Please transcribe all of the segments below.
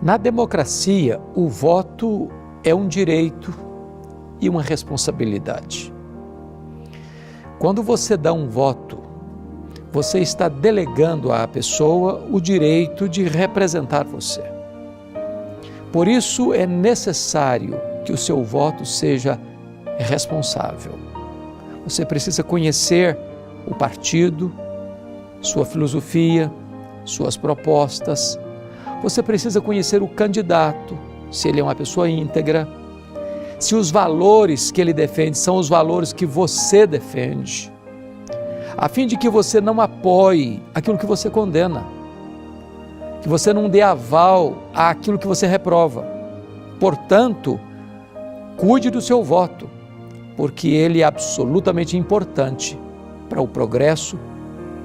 Na democracia, o voto é um direito e uma responsabilidade. Quando você dá um voto, você está delegando à pessoa o direito de representar você. Por isso é necessário que o seu voto seja responsável. Você precisa conhecer o partido, sua filosofia, suas propostas. Você precisa conhecer o candidato, se ele é uma pessoa íntegra, se os valores que ele defende são os valores que você defende, a fim de que você não apoie aquilo que você condena, que você não dê aval àquilo que você reprova. Portanto, cuide do seu voto, porque ele é absolutamente importante para o progresso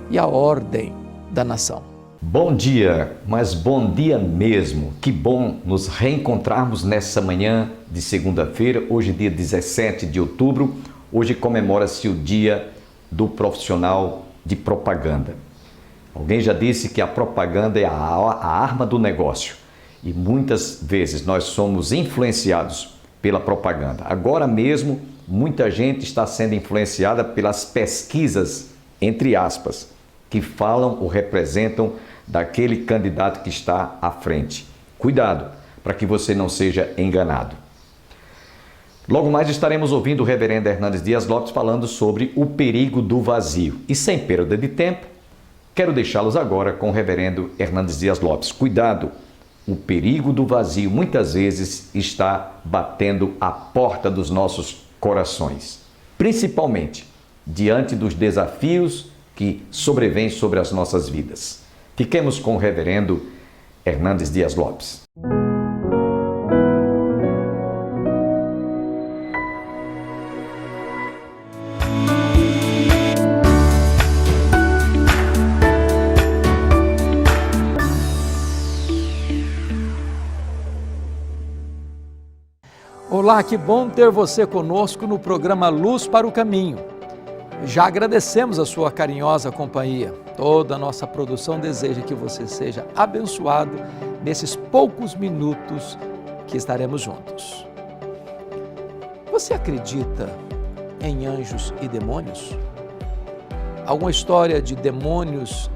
e a ordem da nação. Bom dia, mas bom dia mesmo. Que bom nos reencontrarmos nessa manhã de segunda-feira, hoje dia 17 de outubro. Hoje comemora-se o dia do profissional de propaganda. Alguém já disse que a propaganda é a arma do negócio e muitas vezes nós somos influenciados pela propaganda. Agora mesmo, muita gente está sendo influenciada pelas pesquisas, entre aspas, que falam ou representam daquele candidato que está à frente. Cuidado para que você não seja enganado. Logo mais estaremos ouvindo o reverendo Hernandes Dias Lopes falando sobre o perigo do vazio. E sem perda de tempo, quero deixá-los agora com o reverendo Hernandes Dias Lopes. Cuidado, o perigo do vazio muitas vezes está batendo a porta dos nossos corações, principalmente diante dos desafios que sobrevêm sobre as nossas vidas. Fiquemos com o reverendo Hernandes Dias Lopes. Olá, que bom ter você conosco no programa Luz para o Caminho. Já agradecemos a sua carinhosa companhia. Toda a nossa produção deseja que você seja abençoado nesses poucos minutos que estaremos juntos. Você acredita em anjos e demônios? Alguma história de demônios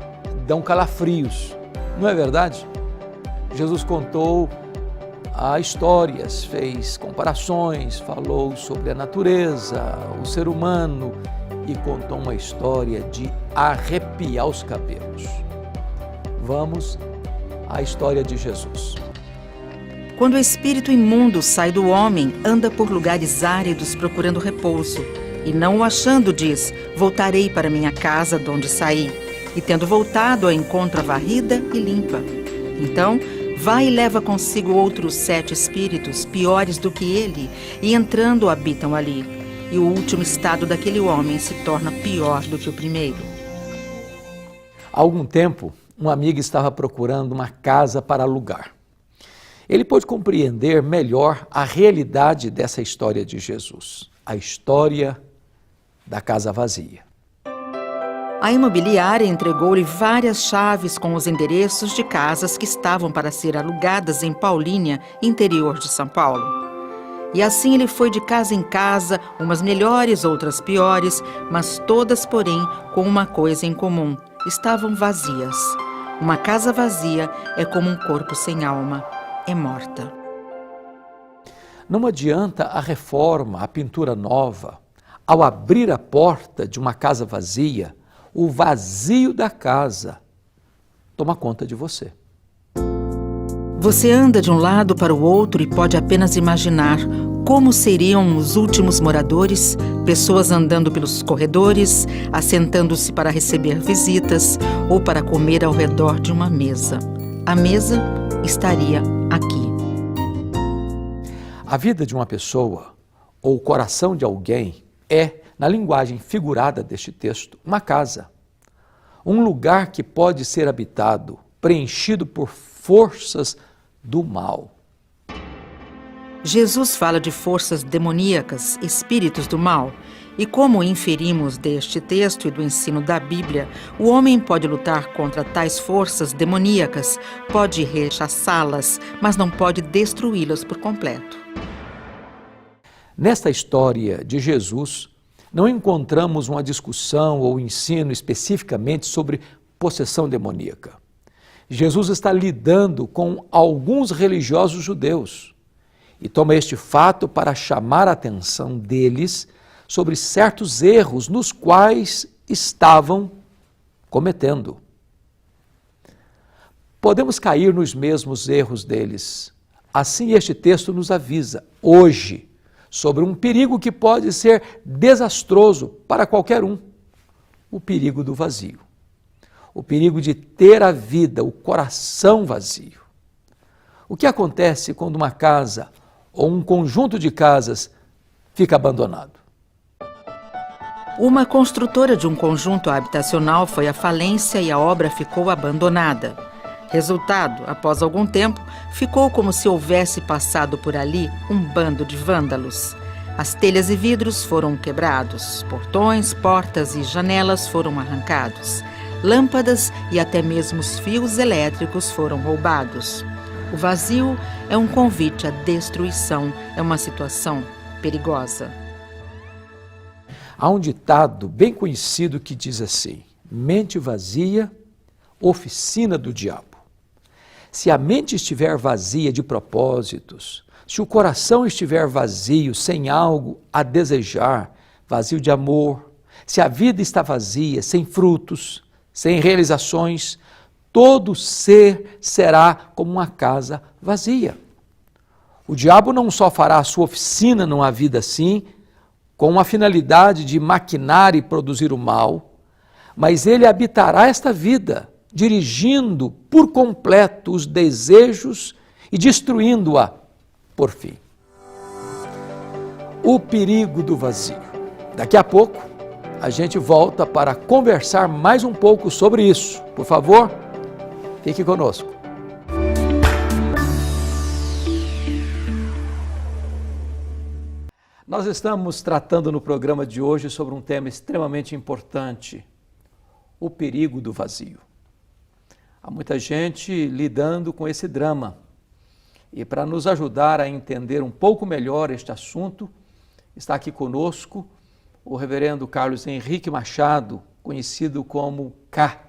dão calafrios, não é verdade? Jesus contou histórias, fez comparações, falou sobre a natureza, o ser humano e contou uma história de arrepiar os cabelos. Vamos à história de Jesus. Quando o espírito imundo sai do homem, anda por lugares áridos procurando repouso, e não o achando, diz: voltarei para minha casa de onde saí, e tendo voltado a encontra varrida e limpa. Então, vai e leva consigo outros 7 espíritos, piores do que ele, e entrando habitam ali. E o último estado daquele homem se torna pior do que o primeiro. Há algum tempo, um amigo estava procurando uma casa para alugar. Ele pôde compreender melhor a realidade dessa história de Jesus, a história da casa vazia. A imobiliária entregou-lhe várias chaves com os endereços de casas que estavam para ser alugadas em Paulínia, interior de São Paulo. E assim ele foi de casa em casa, umas melhores, outras piores, mas todas, porém, com uma coisa em comum: estavam vazias. Uma casa vazia é como um corpo sem alma, é morta. Não adianta a reforma, a pintura nova. Ao abrir a porta de uma casa vazia, o vazio da casa toma conta de você. Você anda de um lado para o outro e pode apenas imaginar como seriam os últimos moradores, pessoas andando pelos corredores, assentando-se para receber visitas ou para comer ao redor de uma mesa. A mesa estaria aqui. A vida de uma pessoa ou o coração de alguém é, na linguagem figurada deste texto, uma casa. Um lugar que pode ser habitado, preenchido por forças do mal. Jesus fala de forças demoníacas, espíritos do mal, E como inferimos deste texto e do ensino da Bíblia, o homem pode lutar contra tais forças demoníacas, pode rechaçá-las, mas não pode destruí-las por completo. Nesta história de Jesus, não encontramos uma discussão ou ensino especificamente sobre possessão demoníaca. Jesus está lidando com alguns religiosos judeus e toma este fato para chamar a atenção deles sobre certos erros nos quais estavam cometendo. Podemos cair nos mesmos erros deles. Assim, este texto nos avisa, hoje, sobre um perigo que pode ser desastroso para qualquer um, o perigo do vazio. O perigo de ter a vida, o coração vazio. O que acontece quando uma casa ou um conjunto de casas fica abandonado? Uma construtora de um conjunto habitacional foi à falência e a obra ficou abandonada. Resultado, após algum tempo, ficou como se houvesse passado por ali um bando de vândalos. As telhas e vidros foram quebrados, portões, portas e janelas foram arrancados. Lâmpadas e até mesmo os fios elétricos foram roubados. O vazio é um convite à destruição, é uma situação perigosa. Há um ditado bem conhecido que diz assim: mente vazia, oficina do diabo. Se a mente estiver vazia de propósitos, se o coração estiver vazio, sem algo a desejar, vazio de amor, se a vida está vazia, sem frutos, sem realizações, todo ser será como uma casa vazia. O diabo não só fará a sua oficina numa vida assim, com a finalidade de maquinar e produzir o mal, mas ele habitará esta vida, dirigindo por completo os desejos e destruindo-a por fim. O perigo do vazio. Daqui a pouco, a gente volta para conversar mais um pouco sobre isso. Por favor, fique conosco. Nós estamos tratando no programa de hoje sobre um tema extremamente importante, o perigo do vazio. Há muita gente lidando com esse drama. E para nos ajudar a entender um pouco melhor este assunto, está aqui conosco o reverendo Carlos Henrique Machado, conhecido como K.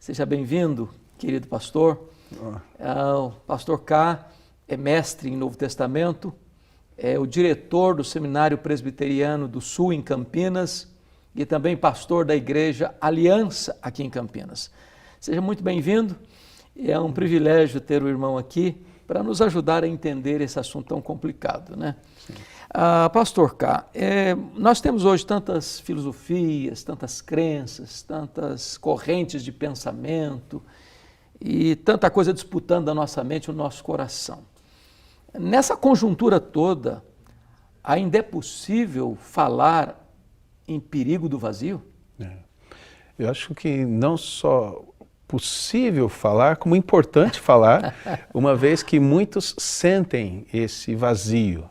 Seja bem-vindo, querido pastor. O pastor K é mestre em Novo Testamento, é o diretor do Seminário Presbiteriano do Sul, em Campinas, e também pastor da Igreja Aliança, aqui em Campinas. Seja muito bem-vindo. É um privilégio ter o irmão aqui para nos ajudar a entender esse assunto tão complicado, né? Pastor K, nós temos hoje tantas filosofias, tantas crenças, tantas correntes de pensamento e tanta coisa disputando a nossa mente e o nosso coração. Nessa conjuntura toda, ainda é possível falar em perigo do vazio? Eu acho que não só possível falar, como importante falar, uma vez que muitos sentem esse vazio,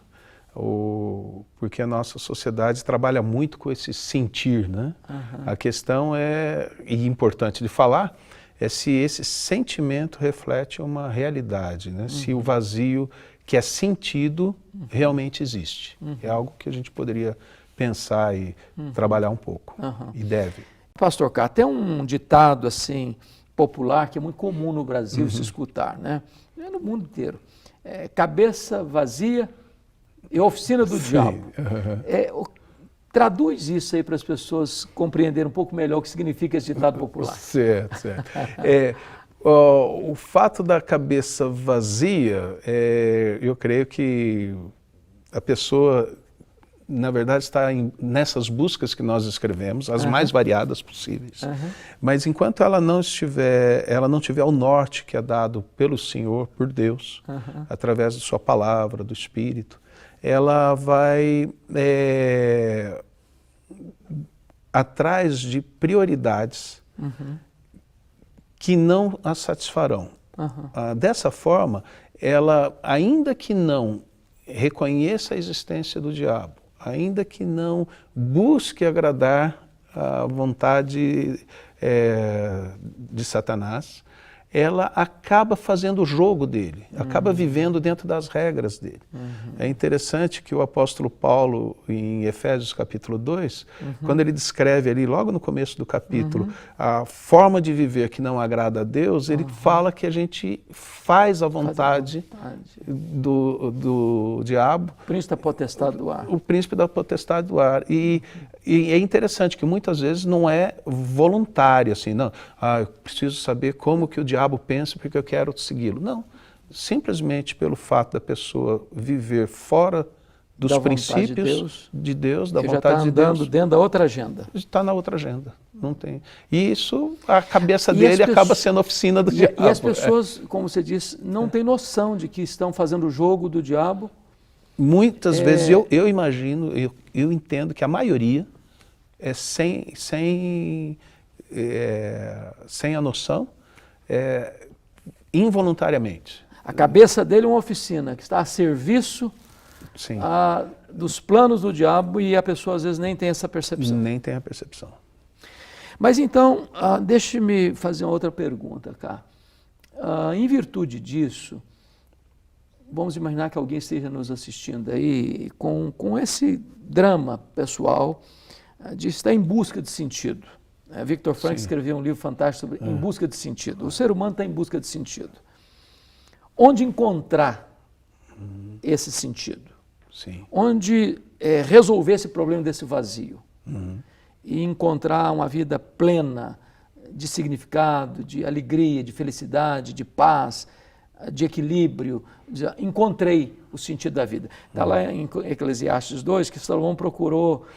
porque a nossa sociedade trabalha muito com esse sentir, né? A questão e importante de falar, é se esse sentimento reflete uma realidade, né? Se o vazio que é sentido realmente existe. É algo que a gente poderia pensar e trabalhar um pouco, e deve. Pastor K, tem um ditado assim popular que é muito comum no Brasil se escutar, né? E no mundo inteiro. Cabeça vazia e oficina do diabo. Traduz isso aí para as pessoas compreenderem um pouco melhor o que significa esse ditado popular. Certo. O fato da cabeça vazia, eu creio que a pessoa, na verdade, está nessas buscas que nós escrevemos, as mais variadas possíveis. Mas enquanto ela não tiver o norte que é dado pelo Senhor, por Deus, através da sua palavra, do Espírito, ela vai atrás de prioridades que não a satisfarão. Dessa forma, ela, ainda que não reconheça a existência do diabo, ainda que não busque agradar a vontade de Satanás, ela acaba fazendo o jogo dele, acaba vivendo dentro das regras dele. É interessante que o apóstolo Paulo, em Efésios capítulo 2, quando ele descreve ali, logo no começo do capítulo, a forma de viver que não agrada a Deus, ele fala que a gente faz a vontade do diabo. O príncipe da potestade do ar. O príncipe da potestade do ar. E é interessante que muitas vezes não é voluntário, assim, não, eu preciso saber como que o diabo pensa porque eu quero segui-lo. Não, simplesmente pelo fato da pessoa viver fora dos princípios de Deus, da vontade de Deus. Já está andando dentro da outra agenda. Está na outra agenda, não tem. E isso, a cabeça dele acaba sendo oficina do diabo. E as pessoas, como você disse, não têm noção de que estão fazendo o jogo do diabo. Muitas vezes eu imagino, eu entendo que a maioria é sem a noção, involuntariamente. A cabeça dele é uma oficina que está a serviço dos planos do diabo e a pessoa às vezes nem tem essa percepção. Nem tem a percepção. Mas então, deixe-me fazer uma outra pergunta, cá. Em virtude disso, vamos imaginar que alguém esteja nos assistindo aí com esse drama pessoal de estar em busca de sentido. Viktor Frankl escreveu um livro fantástico sobre Em Busca de Sentido. O ser humano está em busca de sentido. Onde encontrar esse sentido? Sim. Onde resolver esse problema desse vazio? E encontrar uma vida plena de significado, de alegria, de felicidade, de paz, de equilíbrio. Encontrei o sentido da vida. Está lá em Eclesiastes 2 que Salomão procurou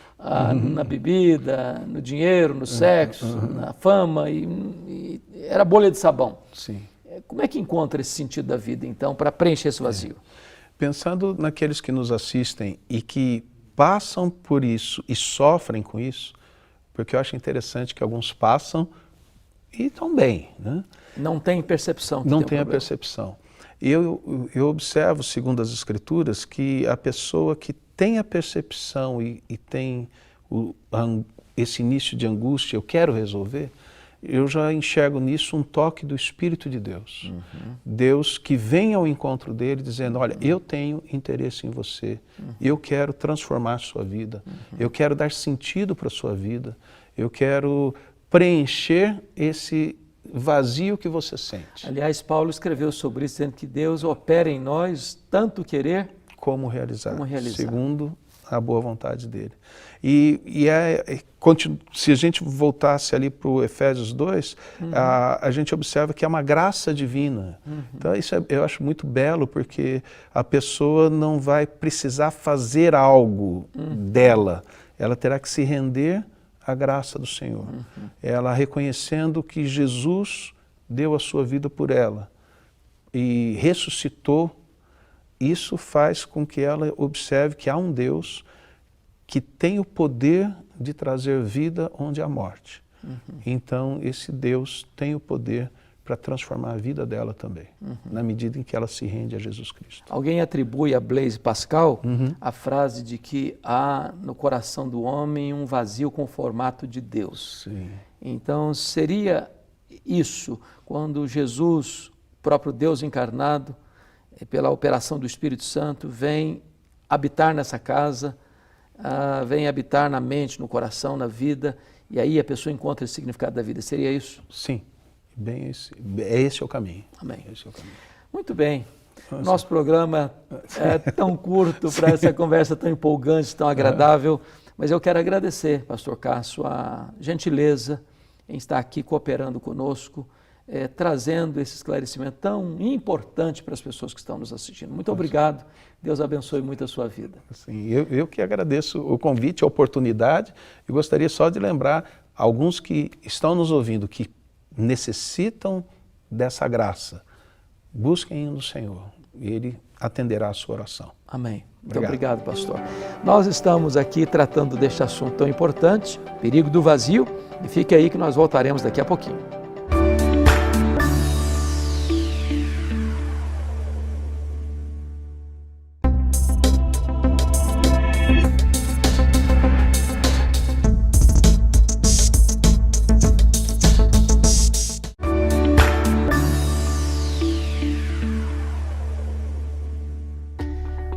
na bebida, no dinheiro, no sexo, na fama, e era bolha de sabão. Sim. Como é que encontra esse sentido da vida, então, para preencher esse vazio? Pensando naqueles que nos assistem e que passam por isso e sofrem com isso, porque eu acho interessante que alguns passam e estão bem, né? Não tem percepção. Não tem a percepção. Eu observo, segundo as Escrituras, que a pessoa que tem a percepção e tem esse início de angústia, eu quero resolver, eu já enxergo nisso um toque do Espírito de Deus. Deus que vem ao encontro dele dizendo, olha, eu tenho interesse em você, eu quero transformar a sua vida, eu quero dar sentido para a sua vida, eu quero preencher esse vazio que você sente. Aliás, Paulo escreveu sobre isso, dizendo que Deus opera em nós tanto querer como realizar. Segundo a boa vontade dele. Se a gente voltasse ali para o Efésios 2, a gente observa que é uma graça divina. Então isso eu acho muito belo, porque a pessoa não vai precisar fazer algo dela, ela terá que se render à graça do Senhor. Ela reconhecendo que Jesus deu a sua vida por ela e ressuscitou, isso faz com que ela observe que há um Deus que tem o poder de trazer vida onde há morte. Então, esse Deus tem o poder para transformar a vida dela também, na medida em que ela se rende a Jesus Cristo. Alguém atribui a Blaise Pascal a frase de que há no coração do homem um vazio com o formato de Deus. Sim. Então, seria isso, quando Jesus, próprio Deus encarnado, pela operação do Espírito Santo, vem habitar nessa casa, vem habitar na mente, no coração, na vida, e aí a pessoa encontra o significado da vida. Seria isso? Sim, esse é o caminho. Amém. Esse é o caminho. Muito bem. Nosso programa é tão curto para essa conversa tão empolgante, tão agradável, mas eu quero agradecer, pastor Cássio, a gentileza em estar aqui cooperando conosco, trazendo esse esclarecimento tão importante para as pessoas que estão nos assistindo. Muito obrigado. Deus abençoe muito a sua vida. Sim, eu que agradeço o convite, a oportunidade, e gostaria só de lembrar alguns que estão nos ouvindo, que necessitam dessa graça. Busquem no Senhor, e Ele atenderá a sua oração. Amém. Muito obrigado, pastor. Nós estamos aqui tratando deste assunto tão importante, perigo do vazio, e fique aí que nós voltaremos daqui a pouquinho.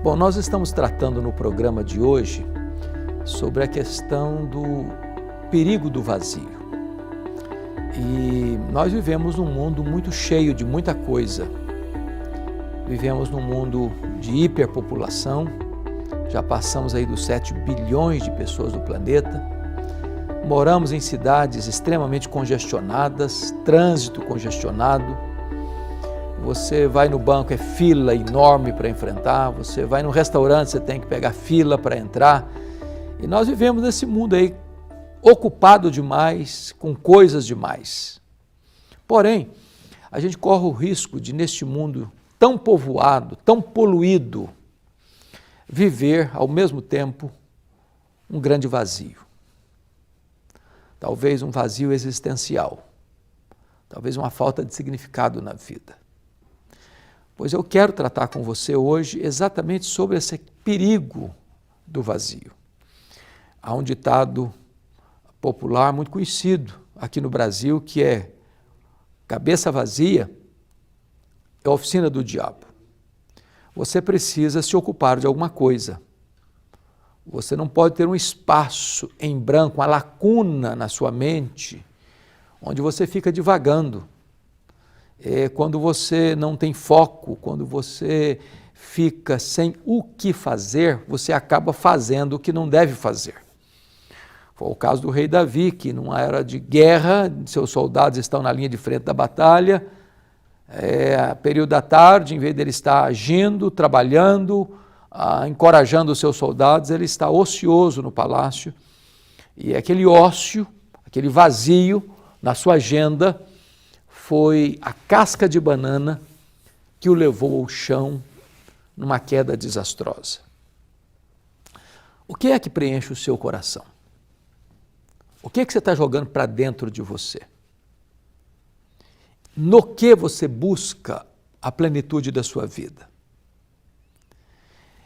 Bom, nós estamos tratando no programa de hoje sobre a questão do perigo do vazio. E nós vivemos num mundo muito cheio de muita coisa. Vivemos num mundo de hiperpopulação, já passamos aí dos 7 bilhões de pessoas no planeta. Moramos em cidades extremamente congestionadas, trânsito congestionado. Você vai no banco, é fila enorme para enfrentar. Você vai no restaurante, você tem que pegar fila para entrar. E nós vivemos nesse mundo aí, ocupado demais, com coisas demais. Porém, a gente corre o risco de, neste mundo tão povoado, tão poluído, viver ao mesmo tempo um grande vazio. Talvez um vazio existencial, talvez uma falta de significado na vida. Pois eu quero tratar com você hoje exatamente sobre esse perigo do vazio. Há um ditado popular muito conhecido aqui no Brasil que é: cabeça vazia é a oficina do diabo. Você precisa se ocupar de alguma coisa. Você não pode ter um espaço em branco, uma lacuna na sua mente, onde você fica divagando. Quando você não tem foco, quando você fica sem o que fazer, você acaba fazendo o que não deve fazer. Foi o caso do rei Davi, que numa era de guerra, seus soldados estão na linha de frente da batalha, período da tarde, em vez dele estar agindo, trabalhando, encorajando os seus soldados, ele está ocioso no palácio. E aquele ócio, aquele vazio na sua agenda, foi a casca de banana que o levou ao chão numa queda desastrosa. O que é que preenche o seu coração? O que é que você está jogando para dentro de você? No que você busca a plenitude da sua vida?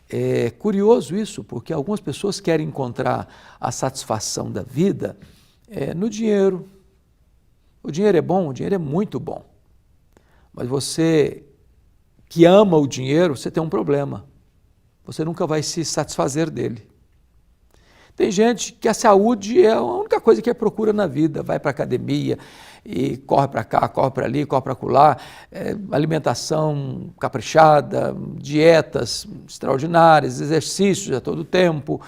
É curioso isso, porque algumas pessoas querem encontrar a satisfação da vida no dinheiro. O dinheiro é bom, o dinheiro é muito bom. Mas você que ama o dinheiro, você tem um problema. Você nunca vai se satisfazer dele. Tem gente que a saúde é a única coisa que procura na vida. Vai para a academia e corre para cá, corre para ali, corre para acolá. Alimentação caprichada, dietas extraordinárias, exercícios a todo tempo.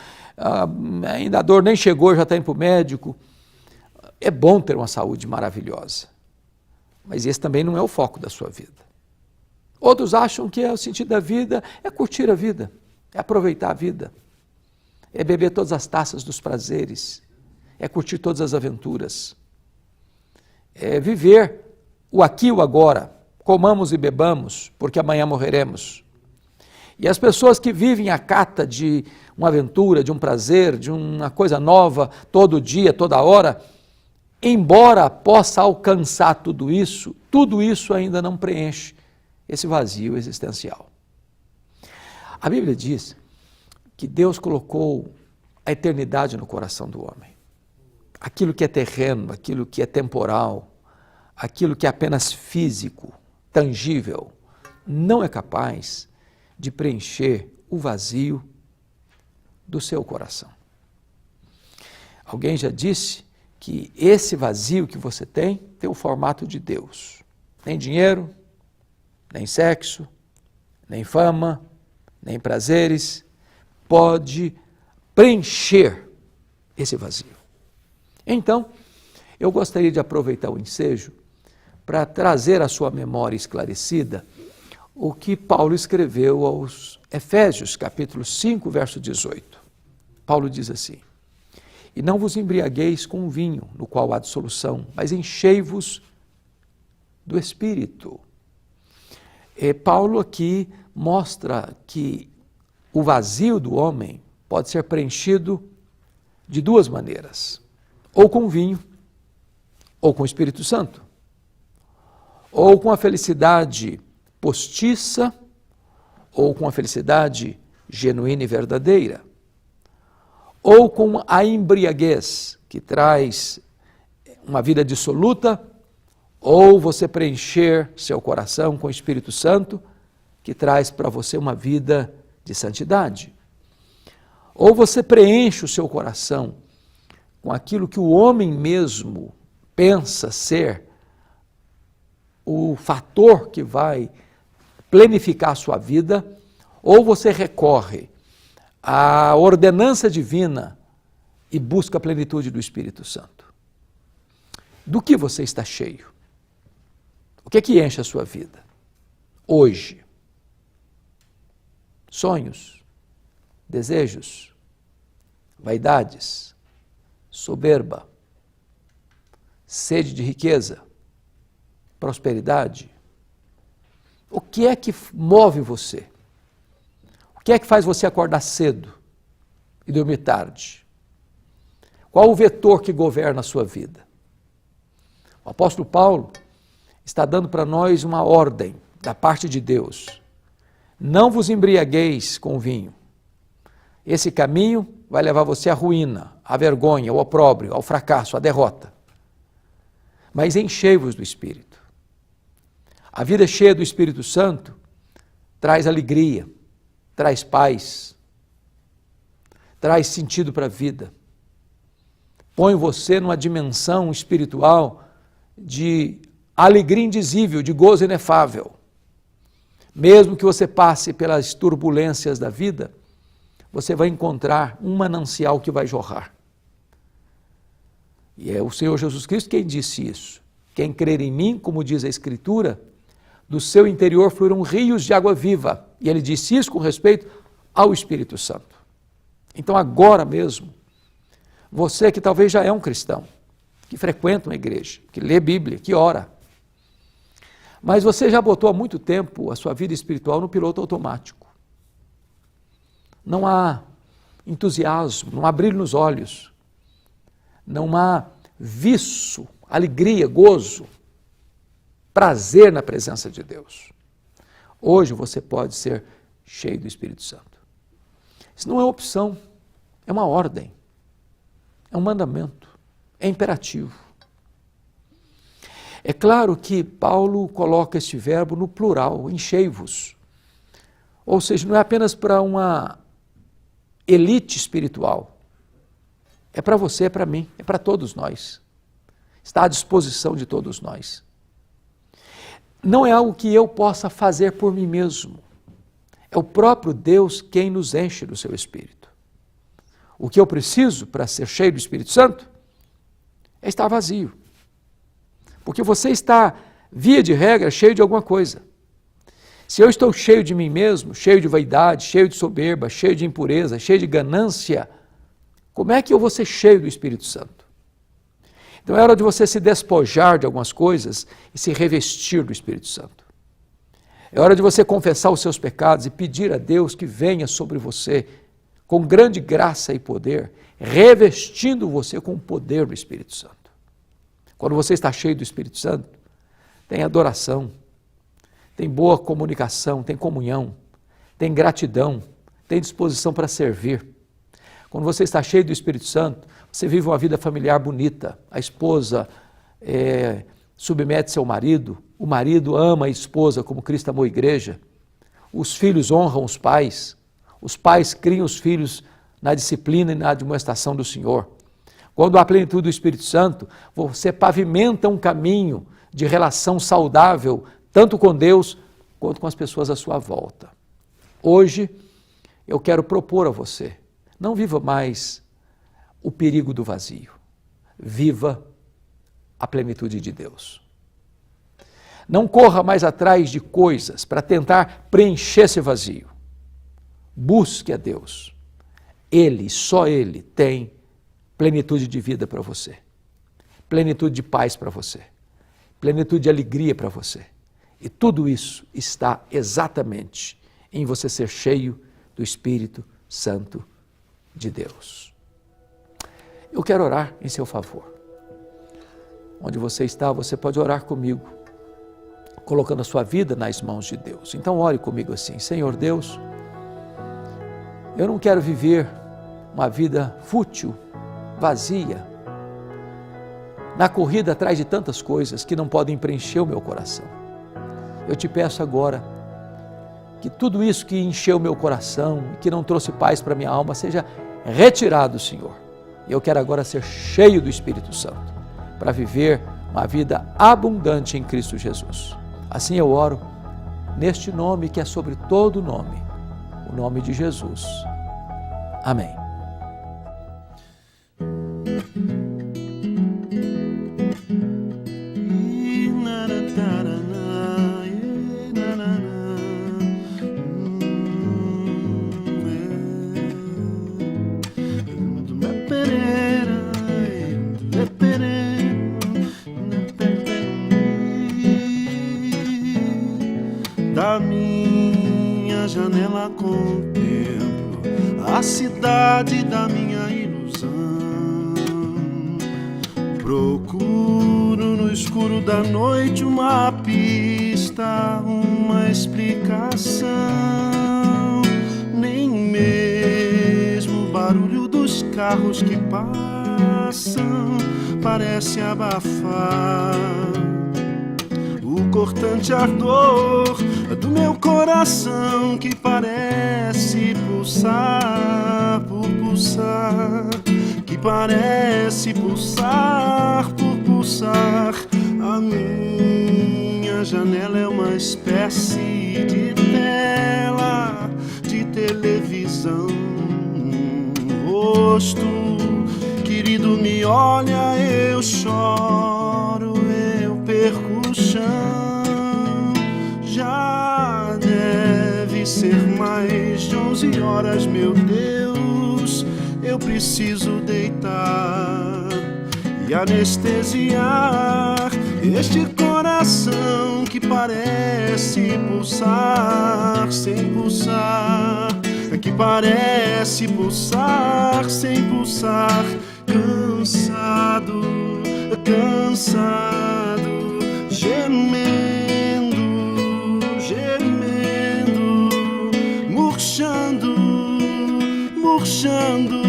Ainda a dor nem chegou, já está indo para o médico. É bom ter uma saúde maravilhosa, mas esse também não é o foco da sua vida. Outros acham que o sentido da vida é curtir a vida, é aproveitar a vida, é beber todas as taças dos prazeres, é curtir todas as aventuras, é viver o aqui e o agora, comamos e bebamos, porque amanhã morreremos. E as pessoas que vivem à cata de uma aventura, de um prazer, de uma coisa nova, todo dia, toda hora, embora possa alcançar tudo isso ainda não preenche esse vazio existencial. A Bíblia diz que Deus colocou a eternidade no coração do homem. Aquilo que é terreno, aquilo que é temporal, aquilo que é apenas físico, tangível, não é capaz de preencher o vazio do seu coração. Alguém já disse que esse vazio que você tem o formato de Deus. Nem dinheiro, nem sexo, nem fama, nem prazeres pode preencher esse vazio. Então, eu gostaria de aproveitar o ensejo para trazer à sua memória esclarecida o que Paulo escreveu aos Efésios, capítulo 5, verso 18. Paulo diz assim: e não vos embriagueis com o vinho, no qual há dissolução, mas enchei-vos do Espírito. Paulo aqui mostra que o vazio do homem pode ser preenchido de duas maneiras: ou com vinho, ou com o Espírito Santo, ou com a felicidade postiça, ou com a felicidade genuína e verdadeira, ou com a embriaguez, que traz uma vida dissoluta, ou você preencher seu coração com o Espírito Santo, que traz para você uma vida de santidade. Ou você preenche o seu coração com aquilo que o homem mesmo pensa ser o fator que vai planificar a sua vida, ou você recorre à ordenança divina e busca a plenitude do Espírito Santo. Do que você está cheio? O que é que enche a sua vida hoje? Sonhos, desejos, vaidades, soberba, sede de riqueza, prosperidade? O que é que move você? O que é que faz você acordar cedo e dormir tarde? Qual o vetor que governa a sua vida? O apóstolo Paulo está dando para nós uma ordem da parte de Deus. Não vos embriagueis com vinho. Esse caminho vai levar você à ruína, à vergonha, ao opróbrio, ao fracasso, à derrota. Mas enchei-vos do Espírito. A vida cheia do Espírito Santo traz alegria, traz paz, traz sentido para a vida. Põe você numa dimensão espiritual de alegria indizível, de gozo inefável. Mesmo que você passe pelas turbulências da vida, você vai encontrar um manancial que vai jorrar. E é o Senhor Jesus Cristo quem disse isso. Quem crer em mim, como diz a Escritura, do seu interior fluirão rios de água viva. E ele disse isso com respeito ao Espírito Santo. Então agora mesmo, você que talvez já é um cristão, que frequenta uma igreja, que lê Bíblia, que ora, mas você já botou há muito tempo a sua vida espiritual no piloto automático. Não há entusiasmo, não há brilho nos olhos, não há viço, alegria, gozo, prazer na presença de Deus. Hoje você pode ser cheio do Espírito Santo. Isso não é opção, é uma ordem, é um mandamento, é imperativo. É claro que Paulo coloca este verbo no plural, enchei-vos. Ou seja, não é apenas para uma elite espiritual. É para você, é para mim, é para todos nós. Está à disposição de todos nós. Não é algo que eu possa fazer por mim mesmo. É o próprio Deus quem nos enche do seu Espírito. O que eu preciso para ser cheio do Espírito Santo é estar vazio. Porque você está, via de regra, cheio de alguma coisa. Se eu estou cheio de mim mesmo, cheio de vaidade, cheio de soberba, cheio de impureza, cheio de ganância, como é que eu vou ser cheio do Espírito Santo? Então é hora de você se despojar de algumas coisas e se revestir do Espírito Santo. É hora de você confessar os seus pecados e pedir a Deus que venha sobre você com grande graça e poder, revestindo você com o poder do Espírito Santo. Quando você está cheio do Espírito Santo, tem adoração, tem boa comunicação, tem comunhão, tem gratidão, tem disposição para servir. Quando você está cheio do Espírito Santo, você vive uma vida familiar bonita. A esposa submete seu marido, o marido ama a esposa como Cristo amou a igreja, os filhos honram os pais criam os filhos na disciplina e na admoestação do Senhor. Quando há plenitude do Espírito Santo, você pavimenta um caminho de relação saudável, tanto com Deus quanto com as pessoas à sua volta. Hoje, eu quero propor a você, não viva mais o perigo do vazio, viva a plenitude de Deus. Não corra mais atrás de coisas para tentar preencher esse vazio. Busque a Deus. Ele, só Ele, tem plenitude de vida para você, plenitude de paz para você, plenitude de alegria para você. E tudo isso está exatamente em você ser cheio do Espírito Santo de Deus. Eu quero orar em seu favor. Onde você está, você pode orar comigo, colocando a sua vida nas mãos de Deus. Então ore comigo assim: Senhor Deus, eu não quero viver uma vida fútil, vazia, na corrida atrás de tantas coisas que não podem preencher o meu coração. Eu te peço agora que tudo isso que encheu meu coração, que não trouxe paz para minha alma, seja retirado, Senhor. Eu quero agora ser cheio do Espírito Santo, para viver uma vida abundante em Cristo Jesus. Assim eu oro, neste nome que é sobre todo nome, o nome de Jesus. Amém. Da minha janela contemplo a cidade da minha ilusão. Procuro no escuro da noite uma pista, uma explicação. Nem mesmo o barulho dos carros que passam parece abafar o cortante ardor do meu coração, que parece pulsar por pulsar, que parece pulsar por pulsar. A minha janela é uma espécie de tela de televisão. Rosto querido me olha, eu choro, eu perco o chão. Já deve ser mais de 11 horas, meu Deus. Eu preciso deitar e anestesiar este coração que parece pulsar sem pulsar, que parece pulsar sem pulsar. Cansado, cansado, gemendo, gemendo, murchando, murchando,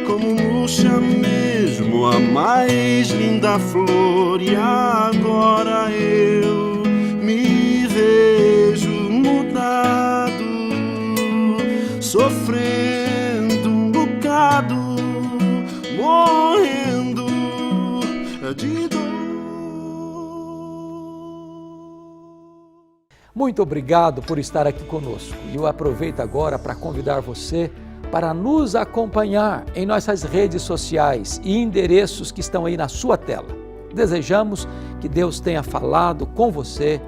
como murcha mesmo a mais linda flor. E agora eu me vejo mudado, sofrendo um bocado, morrendo de dor. Muito obrigado por estar aqui conosco. E eu aproveito agora para convidar você para nos acompanhar em nossas redes sociais e endereços que estão aí na sua tela. Desejamos que Deus tenha falado com você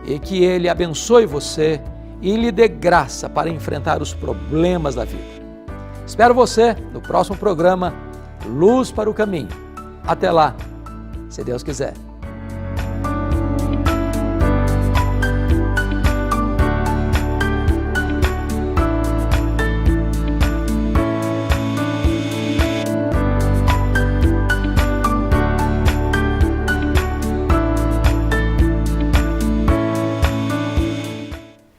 e que Ele abençoe você e lhe dê graça para enfrentar os problemas da vida. Espero você no próximo programa Luz para o Caminho. Até lá, se Deus quiser.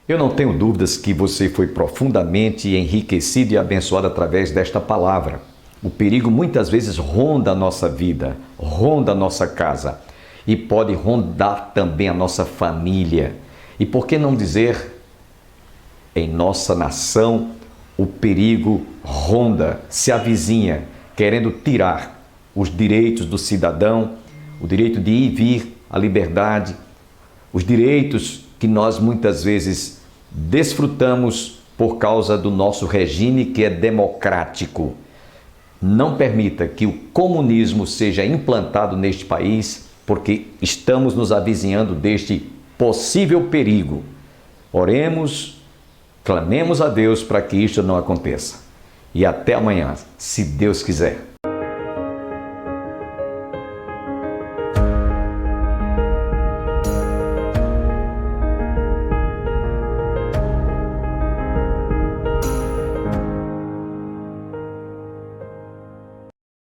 Eu não tenho dúvidas que você foi profundamente enriquecido e abençoado através desta palavra. O perigo muitas vezes ronda a nossa vida, ronda a nossa casa e pode rondar também a nossa família. E por que não dizer, em nossa nação, o perigo ronda, se avizinha, querendo tirar os direitos do cidadão, o direito de ir e vir, a liberdade, os direitos que nós muitas vezes desfrutamos por causa do nosso regime que é democrático. Não permita que o comunismo seja implantado neste país, porque estamos nos avizinhando deste possível perigo. Oremos, clamemos a Deus para que isto não aconteça. E até amanhã, se Deus quiser.